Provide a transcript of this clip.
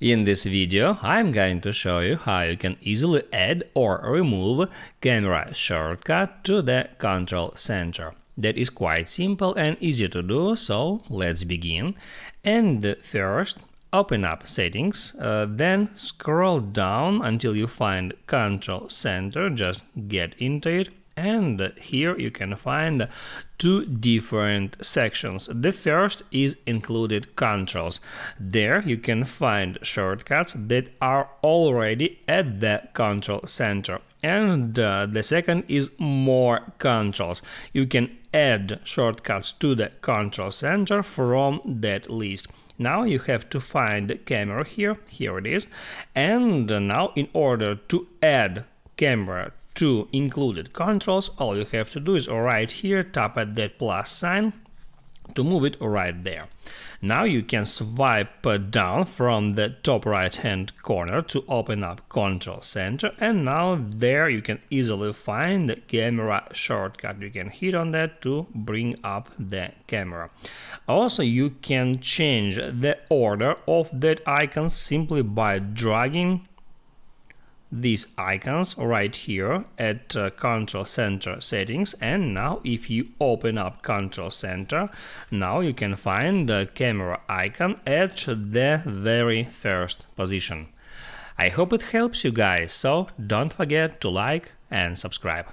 In this video, I'm going to show you how you can easily add or remove camera shortcut to the control center. That is quite simple and easy to do, so let's begin. And first, open up Settings, then scroll down until you find Control Center, just get into it. And here you can find two different sections. The first is included controls. There you can find shortcuts that are already at the control center. And the second is more controls. You can add shortcuts to the control center from that list. Now you have to find the camera here it is. And now in order to add camera to included controls, all you have to do is right here, tap at that plus sign to move it right there. Now you can swipe down from the top right hand corner to open up Control Center, and now there you can easily find the camera shortcut. You can hit on that to bring up the camera. Also, you can change the order of that icon simply by dragging these icons right here at Control Center settings. And now if you open up Control Center, now you can find the camera icon at the very first position. I hope it helps you guys, so don't forget to like and subscribe.